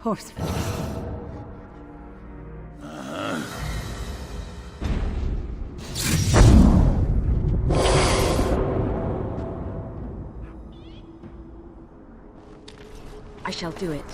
Horseford. I shall do it.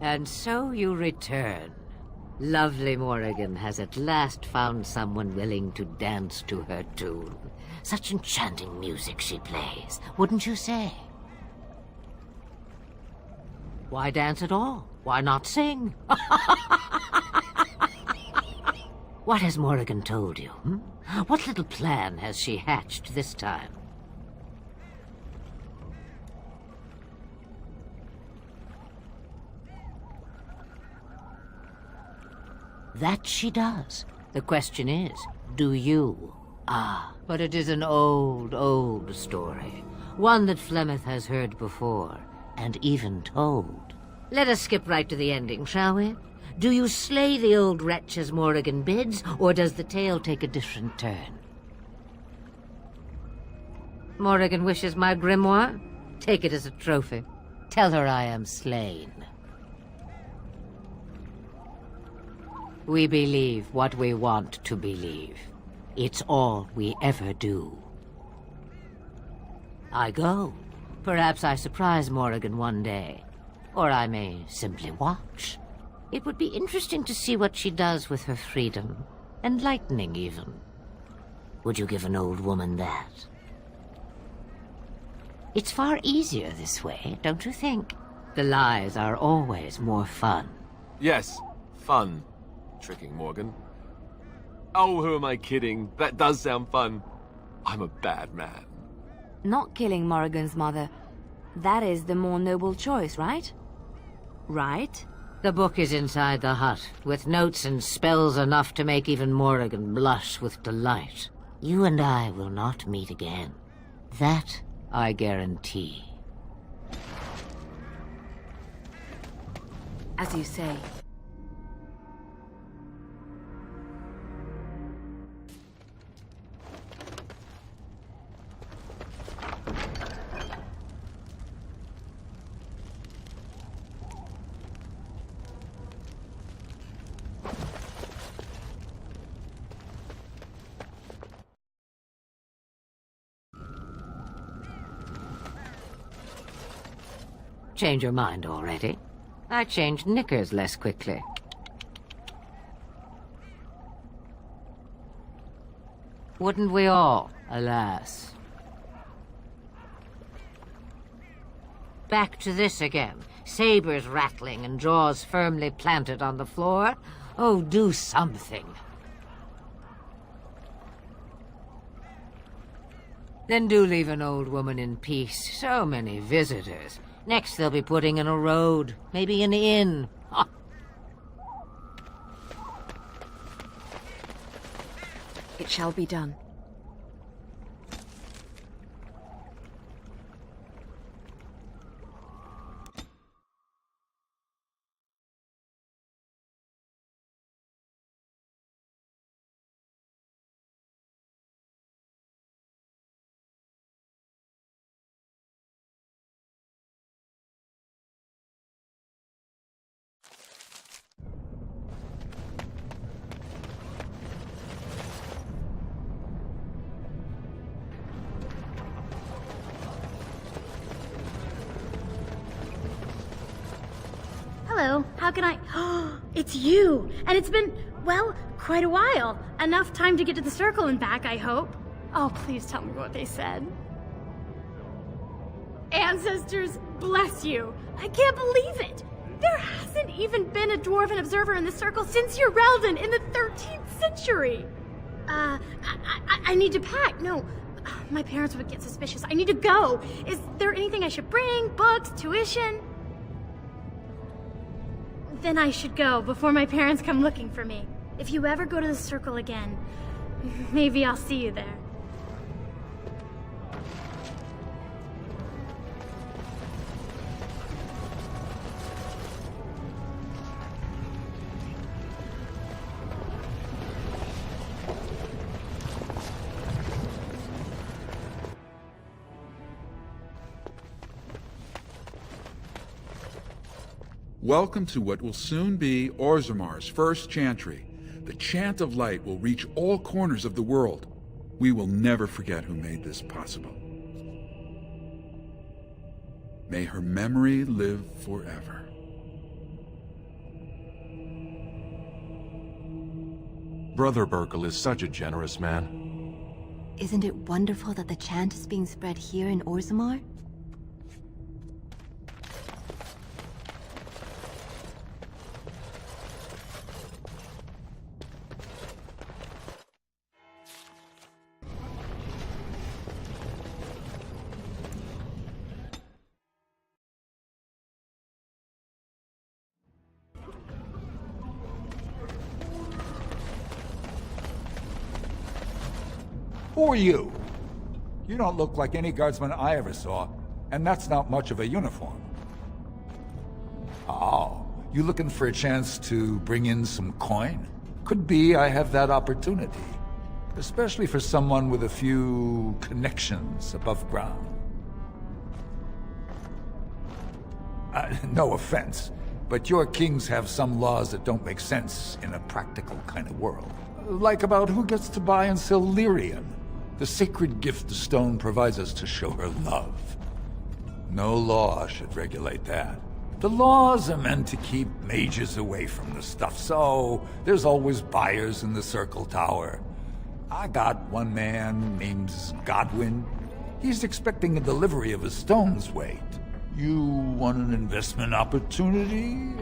And so you return. Lovely Morrigan has at last found someone willing to dance to her tune. Such enchanting music she plays, wouldn't you say? Why dance at all? Why not sing? What has Morrigan told you? What little plan has she hatched this time? That she does. The question is, do you? Ah, but it is an old, old story. One that Flemeth has heard before, and even told. Let us skip right to the ending, shall we? Do you slay the old wretch as Morrigan bids, or does the tale take a different turn? Morrigan wishes my grimoire? Take it as a trophy. Tell her I am slain. We believe what we want to believe. It's all we ever do. I go. Perhaps I surprise Morrigan one day. Or I may simply watch. It would be interesting to see what she does with her freedom. Enlightening, even. Would you give an old woman that? It's far easier this way, don't you think? The lies are always more fun. Yes, fun. Tricking Morgan. Oh, who am I kidding? That does sound fun. I'm a bad man. Not killing Morrigan's mother. That is the more noble choice, right? Right? The book is inside the hut, with notes and spells enough to make even Morrigan blush with delight. You and I will not meet again. That I guarantee. As you say. Change your mind already? I changed knickers less quickly. Wouldn't we all, alas? Back to this again. Sabers rattling and jaws firmly planted on the floor. Oh, do something. Then do leave an old woman in peace. So many visitors. Next they'll be putting in a road, maybe an inn. Ha. It shall be done. Hello, how can I... It's you! And it's been, well, quite a while. Enough time to get to the circle and back, I hope. Oh, please tell me what they said. Ancestors, bless you! I can't believe it! There hasn't even been a dwarven observer in the circle since Urelden in the 13th century! I need to pack. No, my parents would get suspicious. I need to go. Is there anything I should bring? Books? Tuition? Then I should go before my parents come looking for me. If you ever go to the circle again, maybe I'll see you there. Welcome to what will soon be Orzammar's first chantry. The chant of light will reach all corners of the world. We will never forget who made this possible. May her memory live forever. Brother Burkle is such a generous man. Isn't it wonderful that the chant is being spread here in Orzammar? Who are you? You don't look like any guardsman I ever saw, and that's not much of a uniform. Oh, you looking for a chance to bring in some coin? Could be I have that opportunity. Especially for someone with a few connections above ground. No offense, but your kings have some laws that don't make sense in a practical kind of world. Like about who gets to buy and sell lyrium. The sacred gift the stone provides us to show her love. No law should regulate that. The laws are meant to keep mages away from the stuff, so there's always buyers in the Circle Tower. I got one man named Godwin. He's expecting a delivery of a stone's weight. You want an investment opportunity?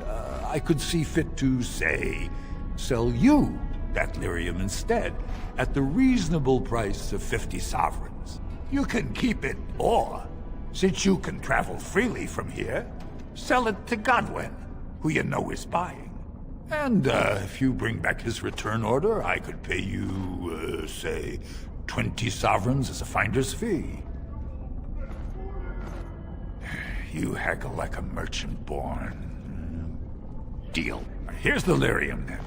I could see fit to, say, sell you that lyrium instead, at the reasonable price of 50 sovereigns. You can keep it, or, since you can travel freely from here, sell it to Godwin, who you know is buying. And if you bring back his return order, I could pay you, say, 20 sovereigns as a finder's fee. You haggle like a merchant born. Deal. Here's the lyrium, then.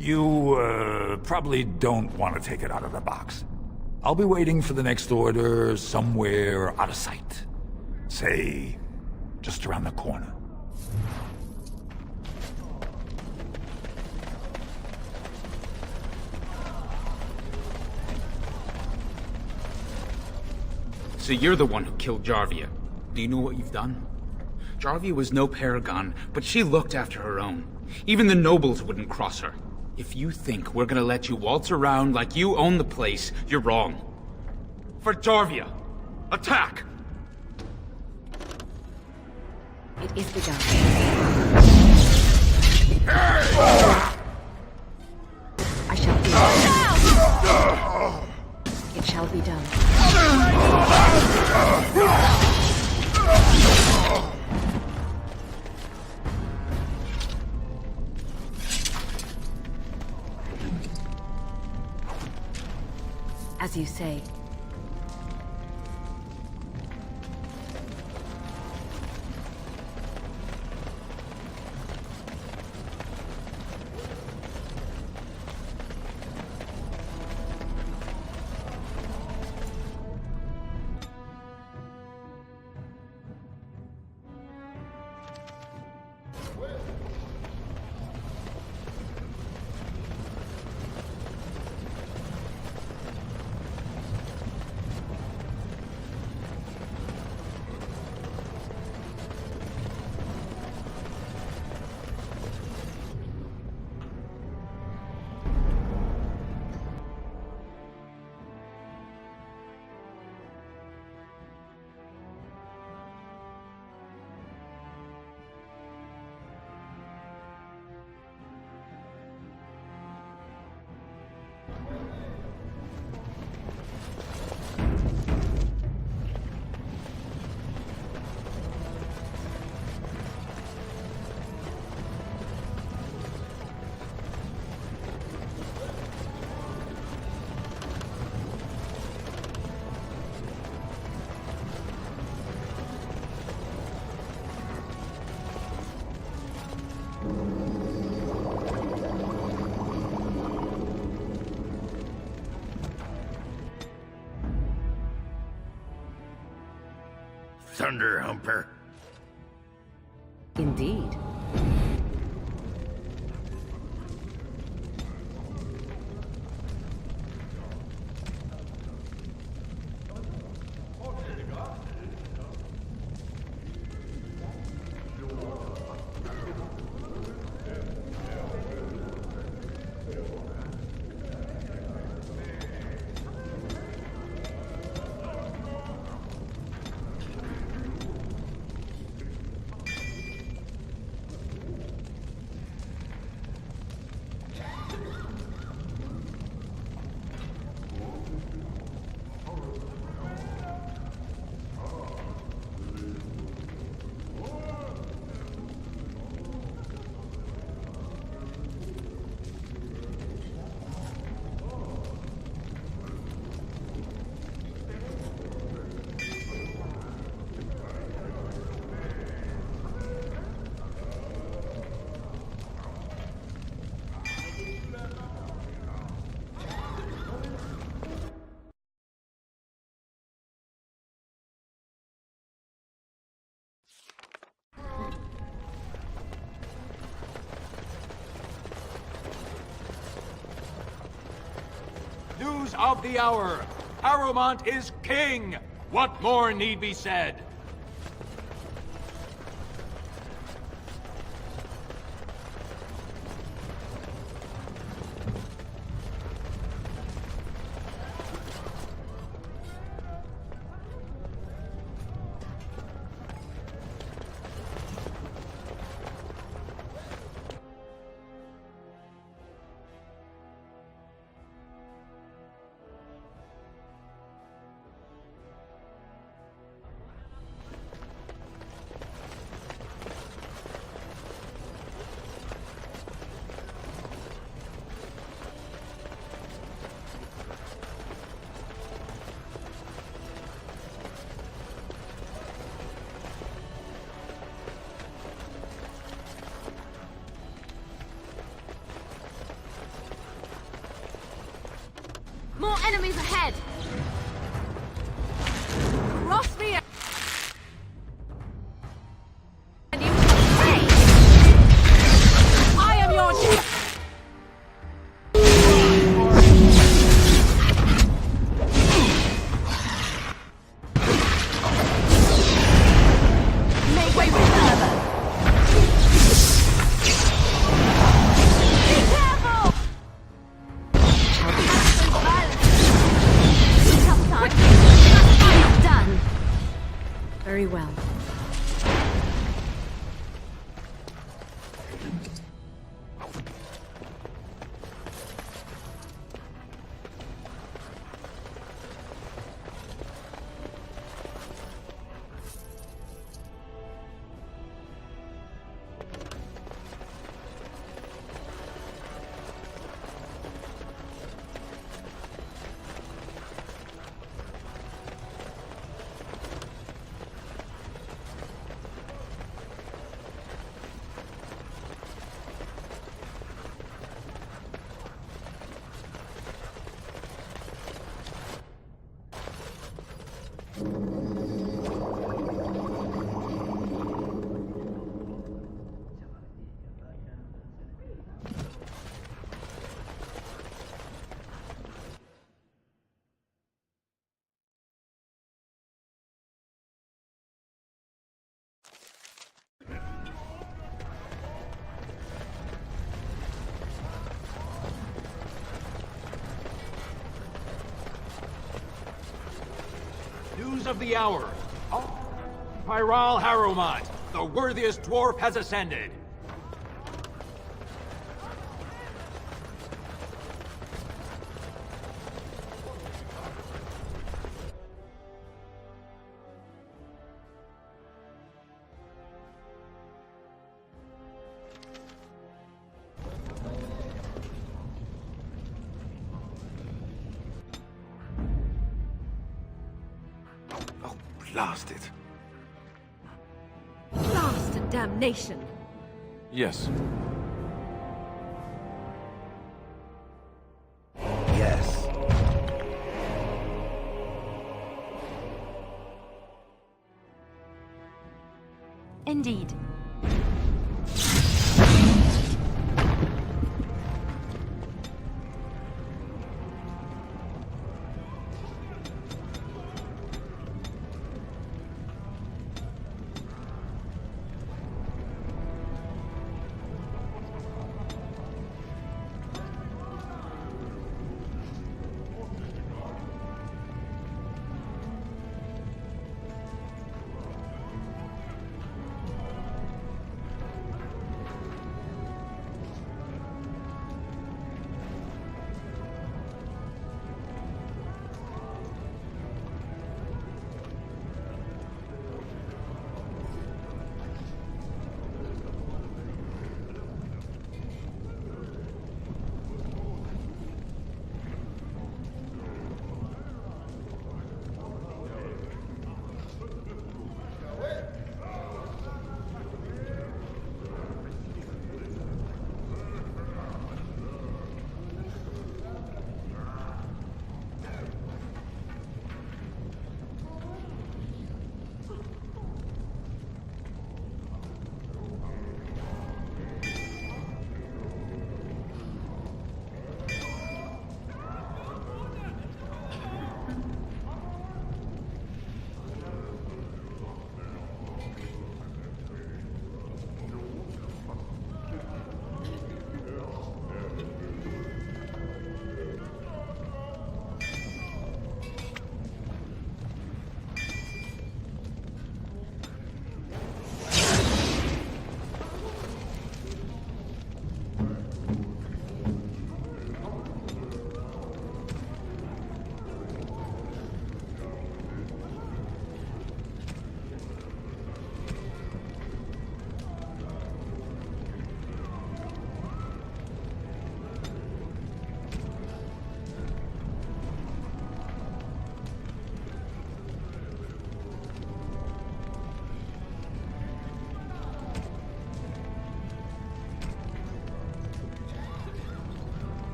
You, probably don't want to take it out of the box. I'll be waiting for the next order somewhere out of sight. Say, just around the corner. So you're the one who killed Jarvia. Do you know what you've done? Jarvia was no paragon, but she looked after her own. Even the nobles wouldn't cross her. If you think we're gonna let you waltz around like you own the place, you're wrong. For Jarvia, attack! It is begun. I shall do it. It shall be done. As you say. Thunder Humper. Indeed. News of the hour. Harrowmont is king. What more need be said? More enemies ahead! Cross me! I am your make way for another. Be careful! Done. Very well. News of the hour. Pyral Harrowmont, the worthiest dwarf has ascended. Blast it. Blast and damnation! Yes. Yes. Indeed.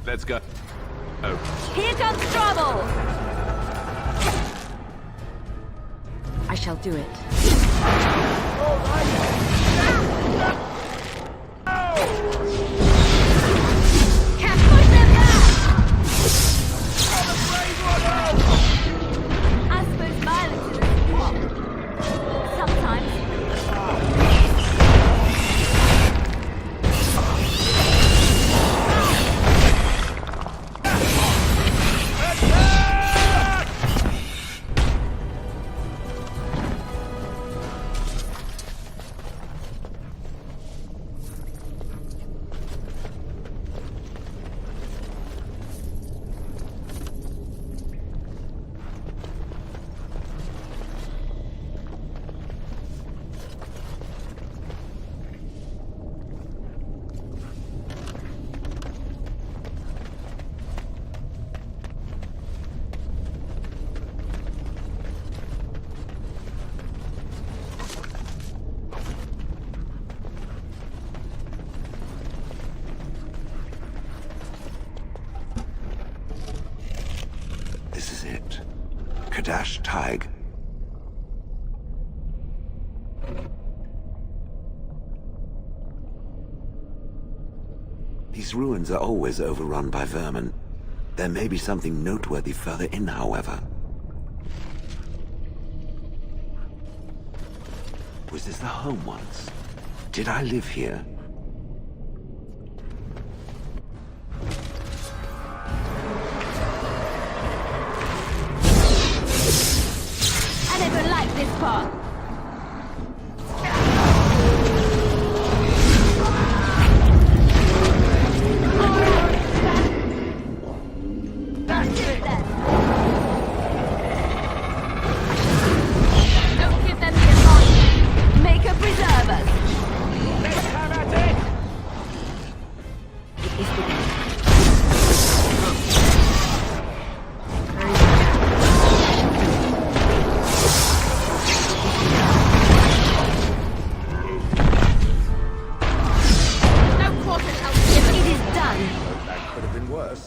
Let's go. Oh. Here comes trouble! I shall do it. Can't push them back! I suppose violence is a swap. Sometimes. This is it. Kadash Taig. These ruins are always overrun by vermin. There may be something noteworthy further in, however. Was this the home once? Did I live here? I never liked this part. Don't give them the advantage. Make her preserve us. Let's have at it! It is begun. No quarter shall be given. It is done. That could have been worse.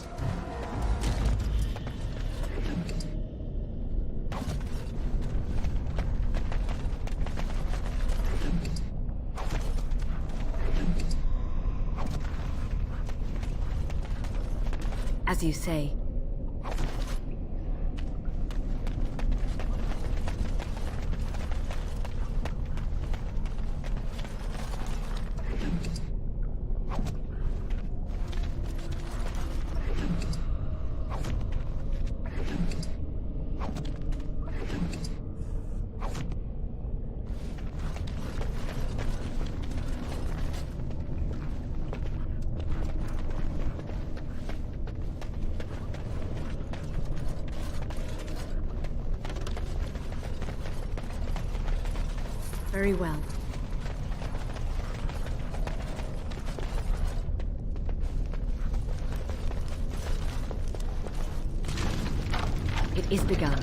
As you say. Very well. It is begun.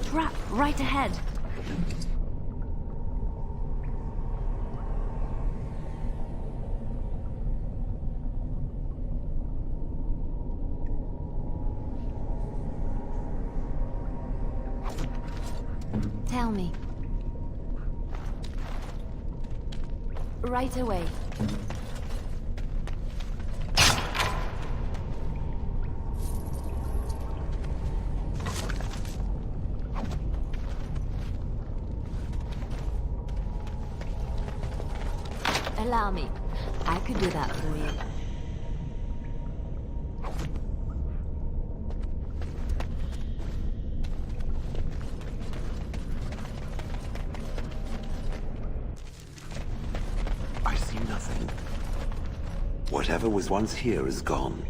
Trap right ahead. Tell me. Right away. Allow me. I could do that for you. I see nothing. Whatever was once here is gone.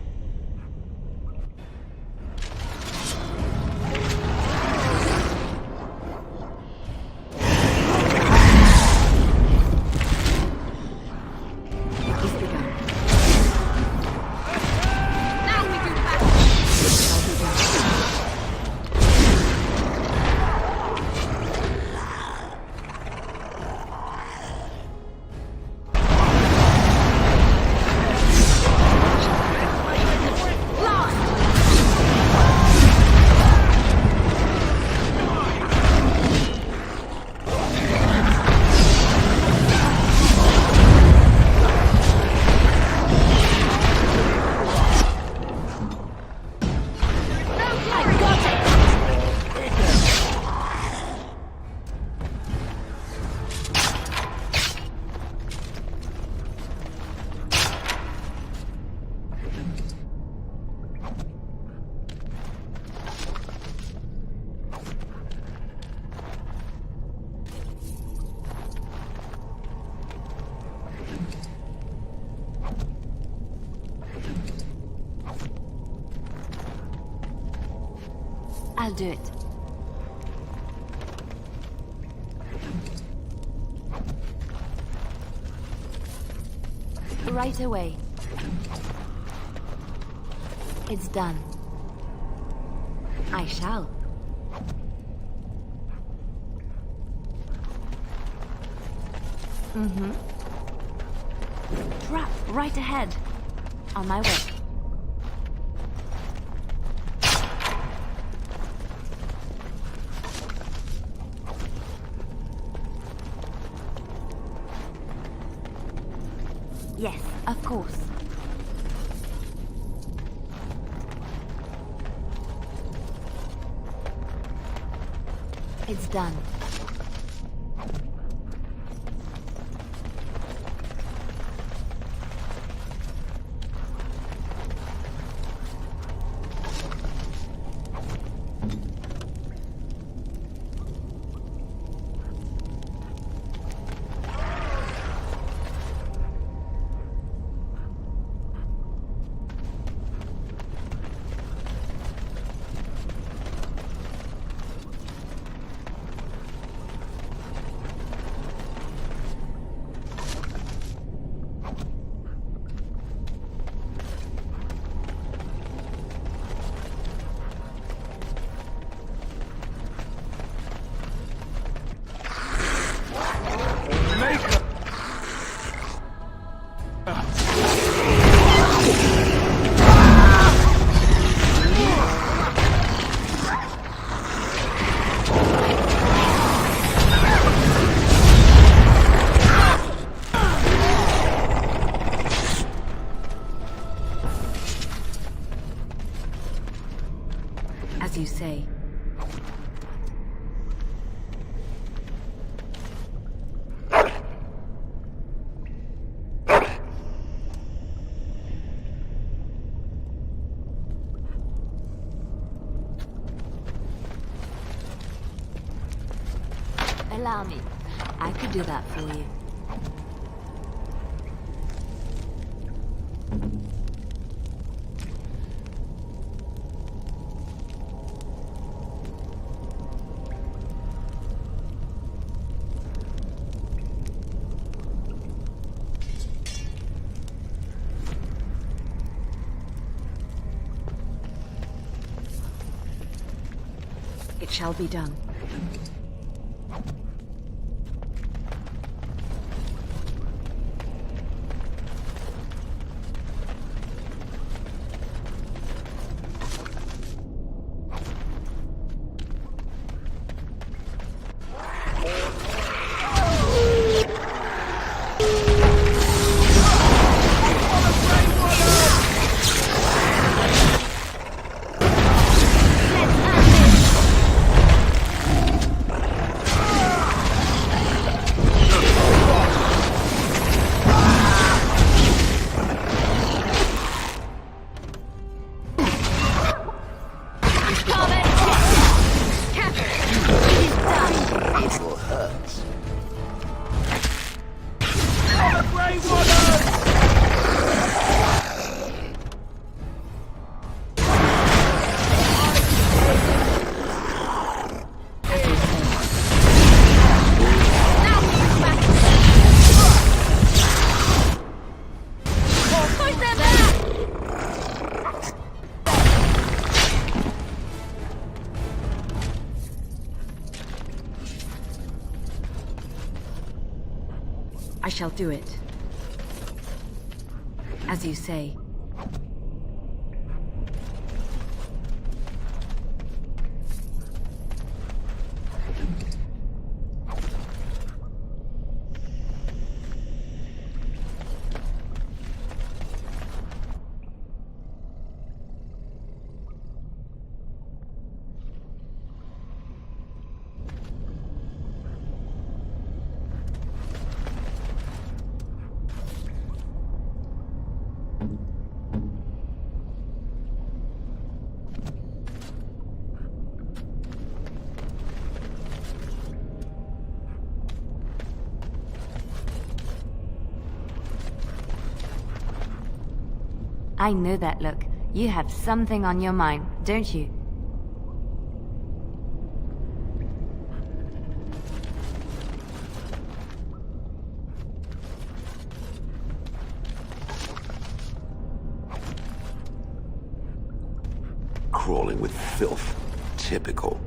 I'll do it. Right away. It's done. I shall. Mm-hmm. Trap right ahead. On my way. Yes, of course. It's done. As you say. Allow me. I could do that for you. It shall be done. shall do it. As you say. I know that look. You have something on your mind, don't you? Crawling with filth. Typical.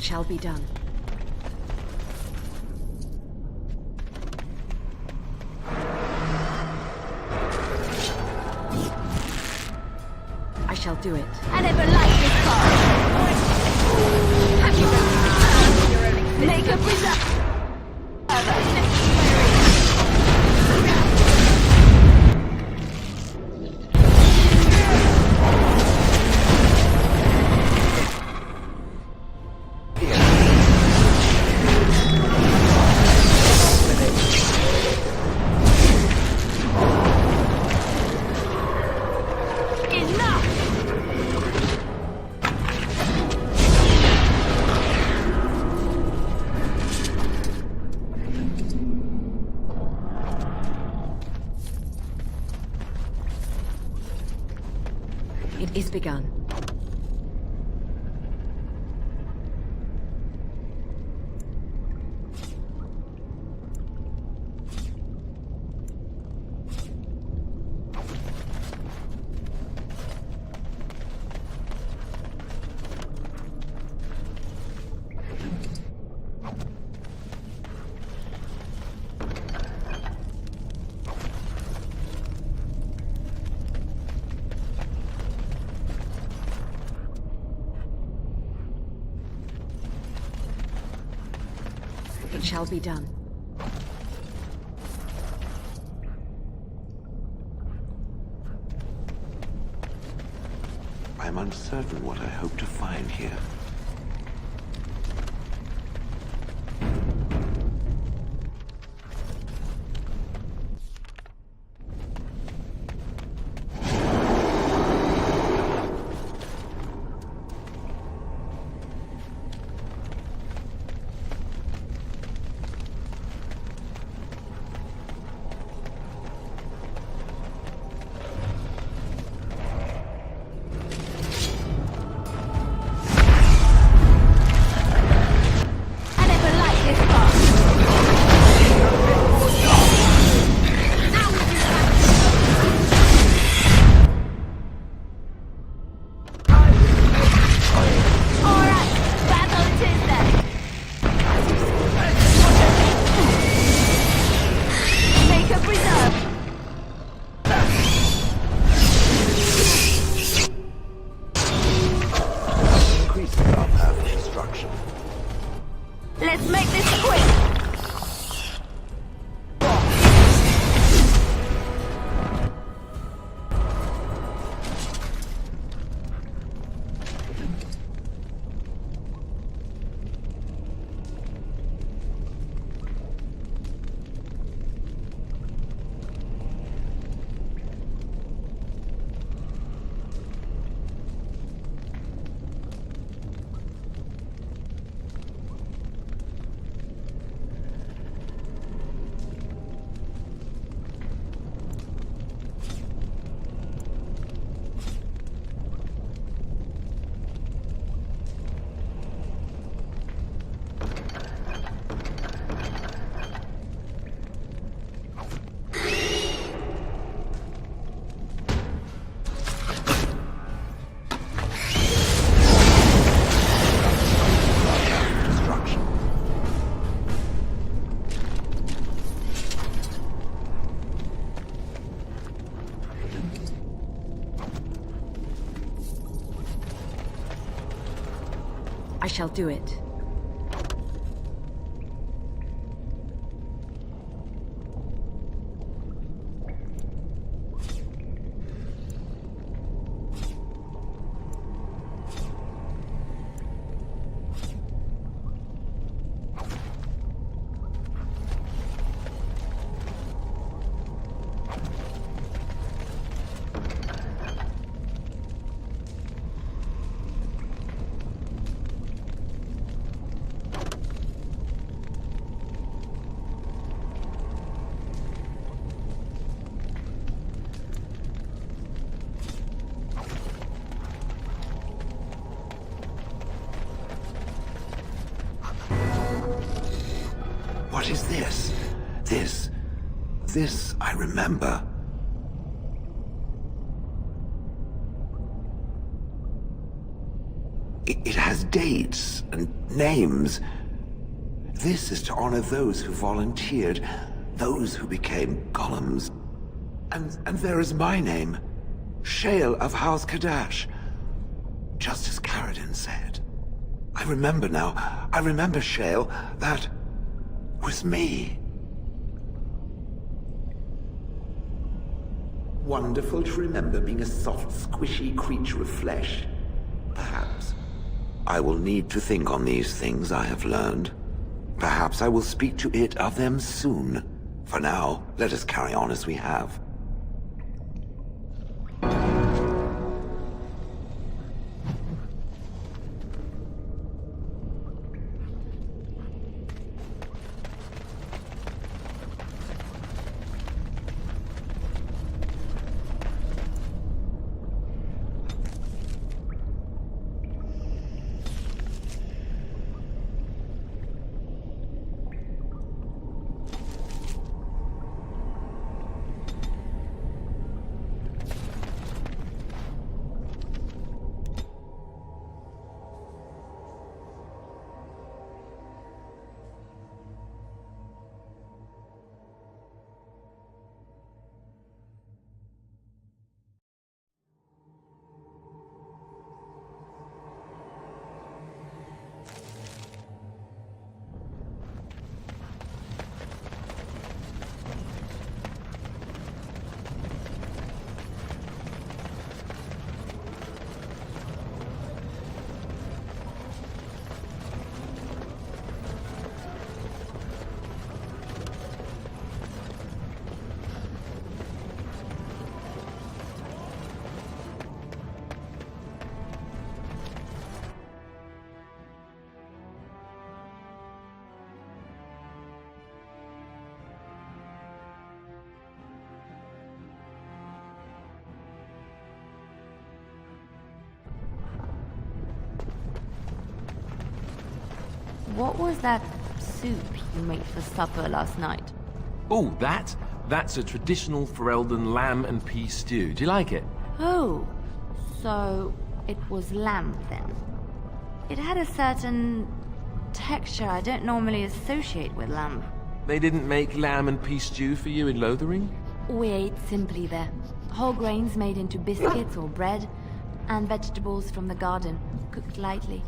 shall be done. I shall do it. I never liked this car. Have you been make a preserve? It is begun. It shall be done. I'm uncertain what I hope to find here. Let's make this quick! I shall do it. What is this? This I remember. It has with dates and names. This is to honor those who volunteered, those who became golems. And there is my name, Shale of House Kadash. Just as Karadin said. I remember now. I remember, Shale. That was me. Wonderful to remember being a soft, squishy creature of flesh. Perhaps. I will need to think on these things I have learned. Perhaps I will speak to it of them soon. For now, let us carry on as we have. What was that soup you made for supper last night? Oh, that's a traditional Ferelden lamb and pea stew. Do you like it? Oh, so it was lamb then. It had a certain texture I don't normally associate with lamb. They didn't make lamb and pea stew for you in Lothering? We ate simply there. Whole grains made into biscuits or bread, and vegetables from the garden, cooked lightly.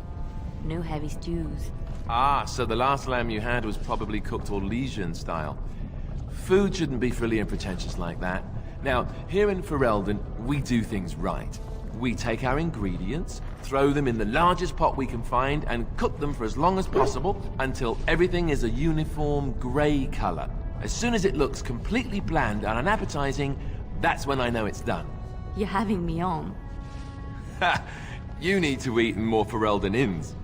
No heavy stews. Ah, so the last lamb you had was probably cooked Orlesian style. Food shouldn't be frilly and pretentious like that. Now, here in Ferelden, we do things right. We take our ingredients, throw them in the largest pot we can find, and cook them for as long as possible until everything is a uniform grey color. As soon as it looks completely bland and unappetizing, that's when I know it's done. You're having me on. Ha! You need to eat in more Ferelden inns.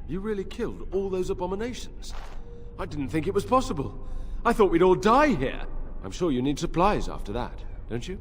You really killed all those abominations? I didn't think it was possible. I thought we'd all die here. I'm sure you need supplies after that, don't you?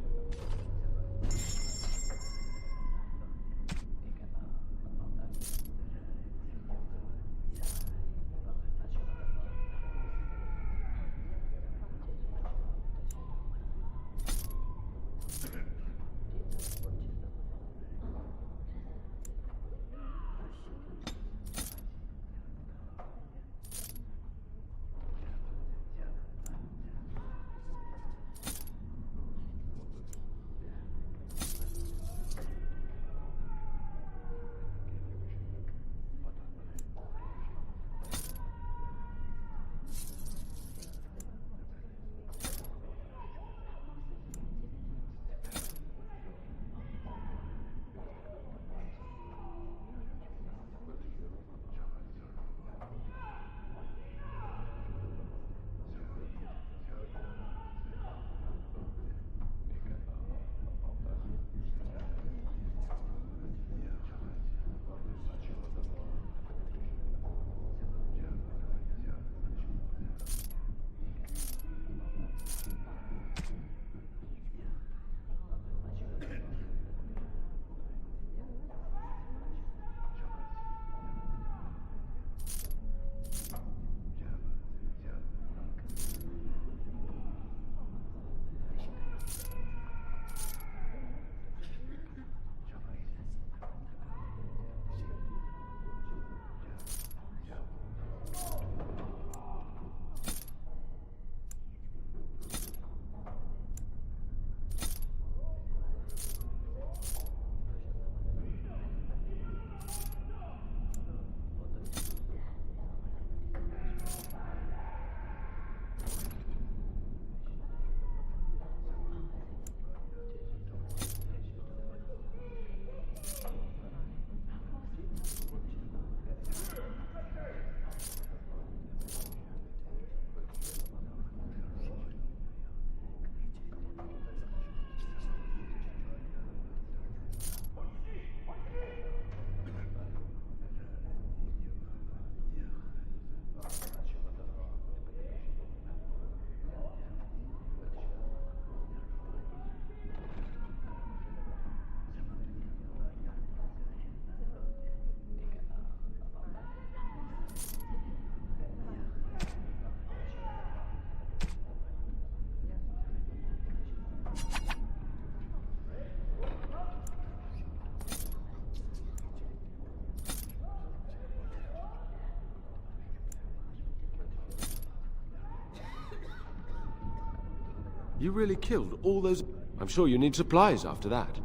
You really killed all those... I'm sure you need supplies after that.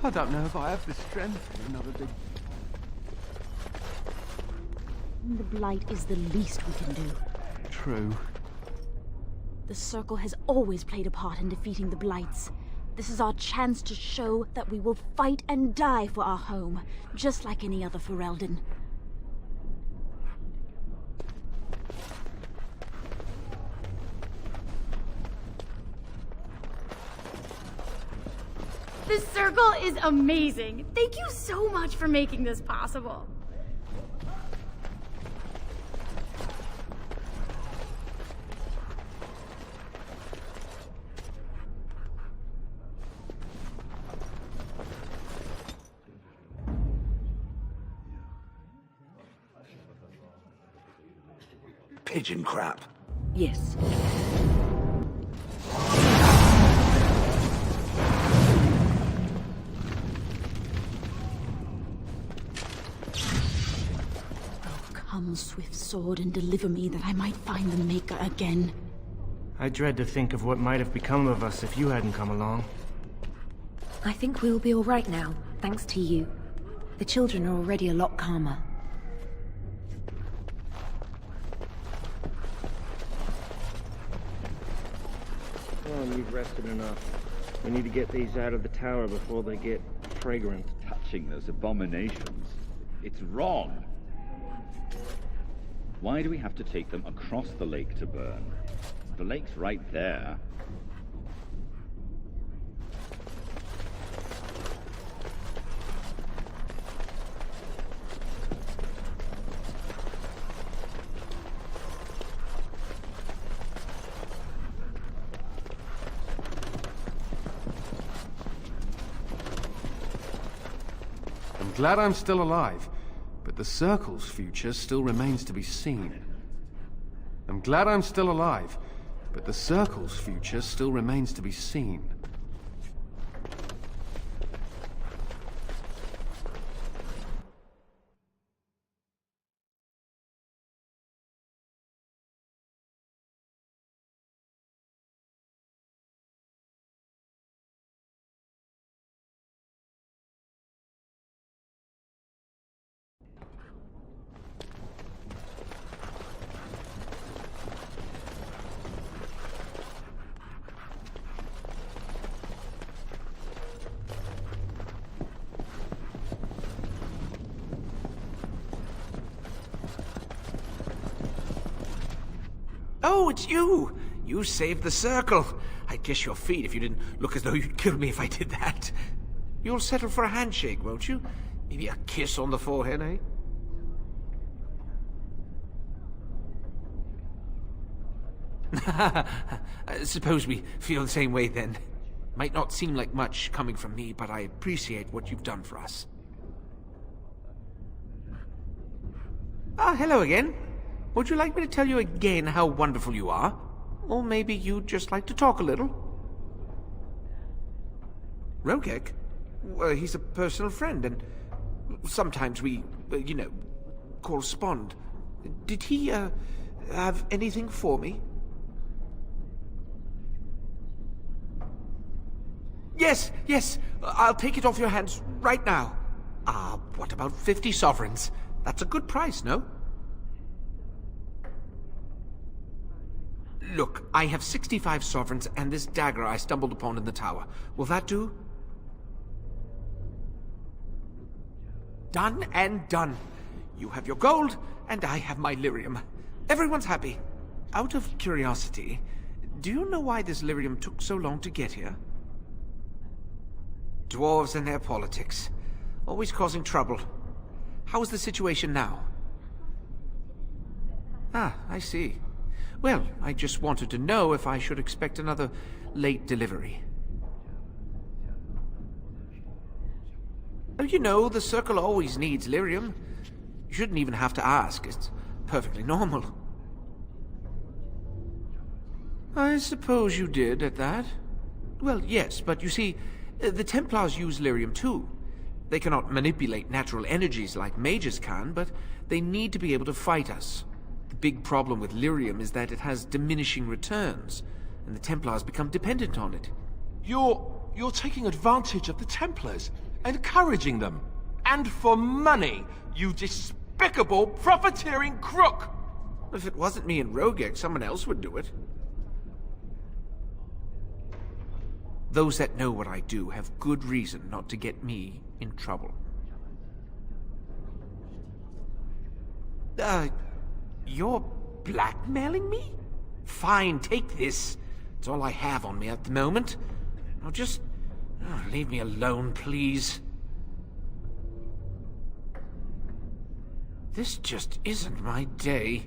I don't know if I have the strength for another big... The Blight is the least we can do. True. The Circle has always played a part in defeating the Blights. This is our chance to show that we will fight and die for our home, just like any other Ferelden. This circle is amazing. Thank you so much for making this possible. pigeon crap. Yes. Come, swift sword, and deliver me that I might find the Maker again. I dread to think of what might have become of us if you hadn't come along. I think we'll be all right now, thanks to you. The children are already a lot calmer. Well, you've rested enough. We need to get these out of the tower before they get fragrant. Touching those abominations. It's wrong. Why do we have to take them across the lake to burn? The lake's right there. I'm glad I'm still alive, but the Circle's future still remains to be seen. I'm glad I'm still alive, but the Circle's future still remains to be seen. Oh, it's you! You saved the Circle. I'd kiss your feet if you didn't look as though you'd kill me if I did that. You'll settle for a handshake, won't you? Maybe a kiss on the forehead, eh? I suppose we feel the same way then. Might not seem like much coming from me, but I appreciate what you've done for us. Ah, hello again. Would you like me to tell you again how wonderful you are? Or maybe you'd just like to talk a little? Rogek? Well, he's a personal friend, and sometimes we, correspond. Did he, have anything for me? Yes, I'll take it off your hands right now. What about 50 sovereigns? That's a good price, no? Look, I have 65 sovereigns and this dagger I stumbled upon in the tower. Will that do? Done and done. You have your gold, and I have my lyrium. Everyone's happy. Out of curiosity, do you know why this lyrium took so long to get here? Dwarves and their politics. Always causing trouble. How is the situation now? Ah, I see. Well, I just wanted to know if I should expect another late delivery. Oh, you know, the Circle always needs lyrium. You shouldn't even have to ask. It's perfectly normal. I suppose you did at that. Well, yes, but you see, the Templars use lyrium too. They cannot manipulate natural energies like mages can, but they need to be able to fight us. The big problem with lyrium is that it has diminishing returns, and the Templars become dependent on it. You're taking advantage of the Templars, encouraging them. And for money, you despicable, profiteering crook! If it wasn't me and Rogek, someone else would do it. Those that know what I do have good reason not to get me in trouble. You're blackmailing me? Fine, take this. It's all I have on me at the moment. Now just leave me alone, please. This just isn't my day.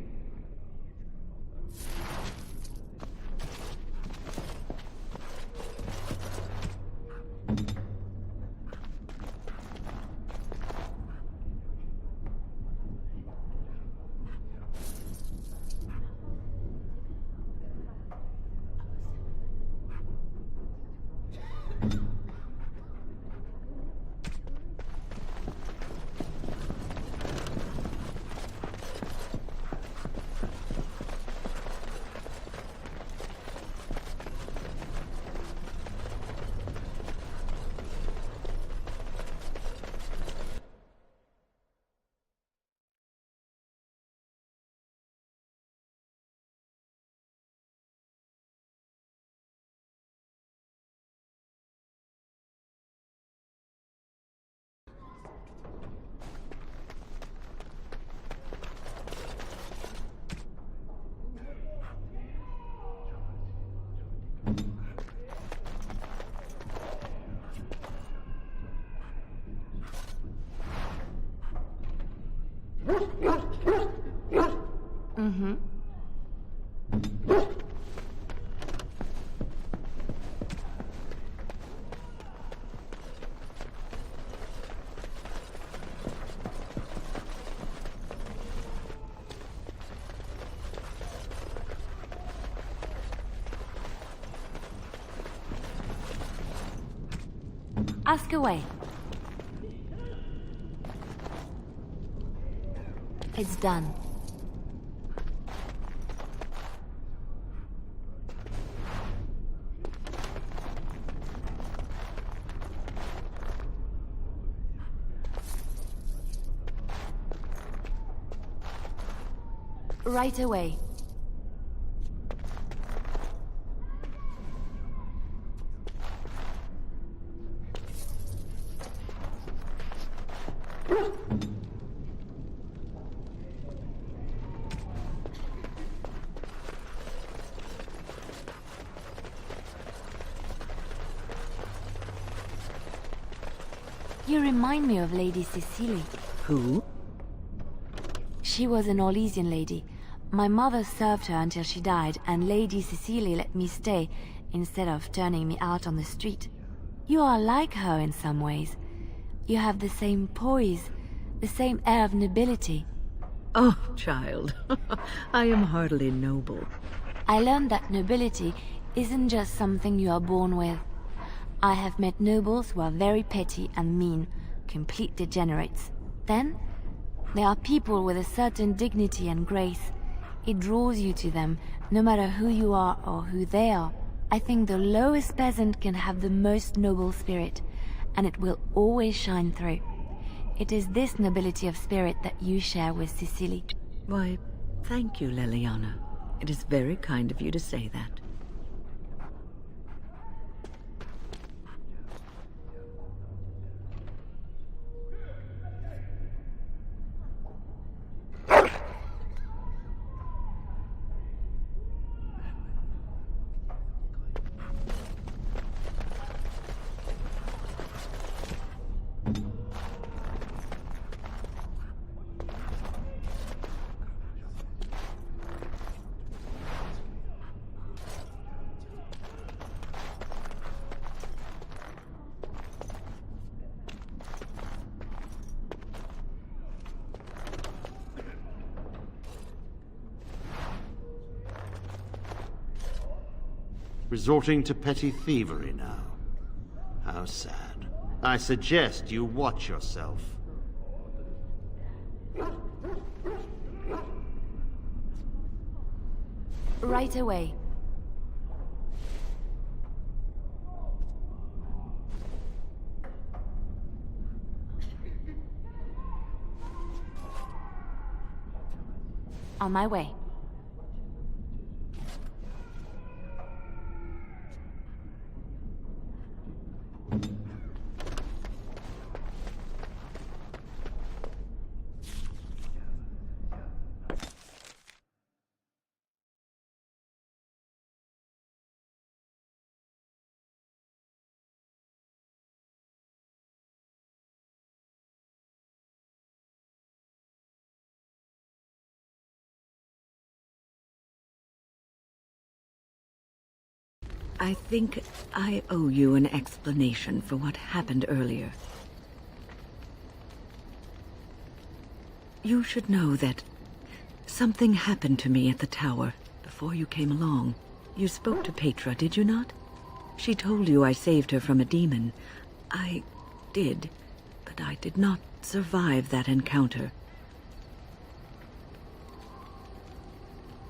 Mm-hmm. Ask away. It's done. Right away. You remind me of Lady Cecily. Who? She was an Orlesian lady. My mother served her until she died, and Lady Cecily let me stay instead of turning me out on the street. You are like her in some ways. You have the same poise, the same air of nobility. Oh, child, I am hardly noble. I learned that nobility isn't just something you are born with. I have met nobles who are very petty and mean, complete degenerates. Then, there are people with a certain dignity and grace. It draws you to them, no matter who you are or who they are. I think the lowest peasant can have the most noble spirit, and it will always shine through. It is this nobility of spirit that you share with Cecily. Why, thank you, Leliana. It is very kind of you to say that. Resorting to petty thievery now. How sad. I suggest you watch yourself. Right away. On my way. I think I owe you an explanation for what happened earlier. You should know that something happened to me at the tower before you came along. You spoke to Petra, did you not? She told you I saved her from a demon. I did, but I did not survive that encounter.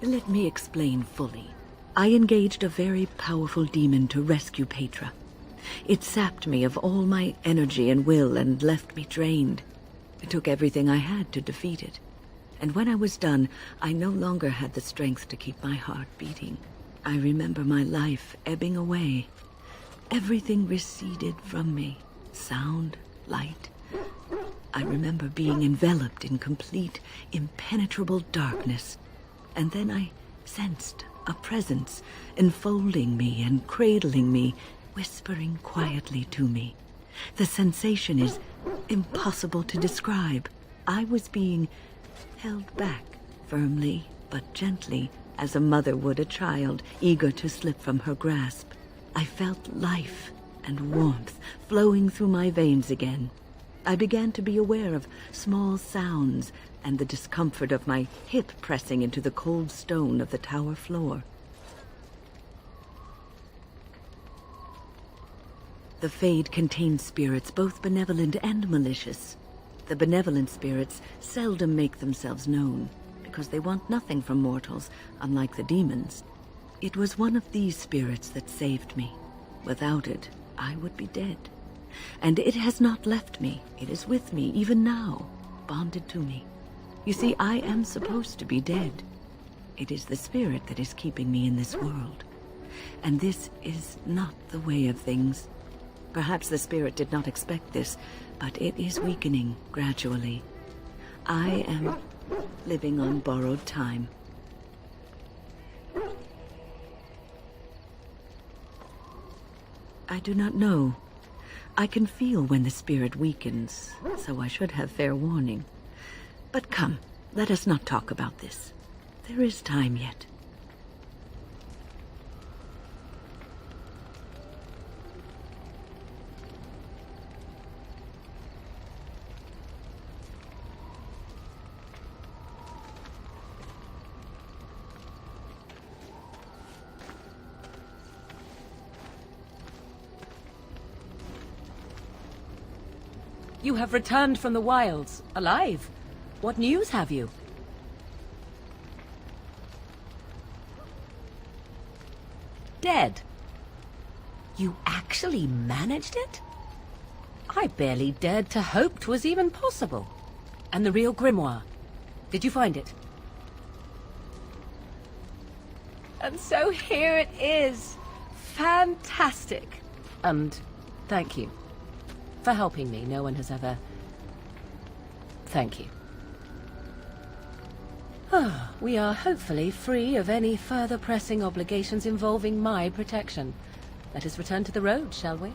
Let me explain fully. I engaged a very powerful demon to rescue Petra. It sapped me of all my energy and will and left me drained. It took everything I had to defeat it. And when I was done, I no longer had the strength to keep my heart beating. I remember my life ebbing away. Everything receded from me. Sound, light. I remember being enveloped in complete, impenetrable darkness. And then I sensed a presence enfolding me and cradling me, whispering quietly to me. The sensation is impossible to describe. I was being held back, firmly but gently, as a mother would a child, eager to slip from her grasp. I felt life and warmth flowing through my veins again. I began to be aware of small sounds and the discomfort of my hip pressing into the cold stone of the tower floor. The Fade contains spirits both benevolent and malicious. The benevolent spirits seldom make themselves known, because they want nothing from mortals, unlike the demons. It was one of these spirits that saved me. Without it, I would be dead. And it has not left me. It is with me, even now, bonded to me. You see, I am supposed to be dead. It is the spirit that is keeping me in this world. And this is not the way of things. Perhaps the spirit did not expect this, but it is weakening gradually. I am living on borrowed time. I do not know. I can feel when the spirit weakens, so I should have fair warning. But come, let us not talk about this. There is time yet. You have returned from the wilds, alive. What news have you? Dead. You actually managed it? I barely dared to hope 'twas even possible. And the real grimoire, did you find it? And so here it is. Fantastic. And thank you. For helping me. No one has ever... Thank you. We are hopefully free of any further pressing obligations involving my protection. Let us return to the road, shall we?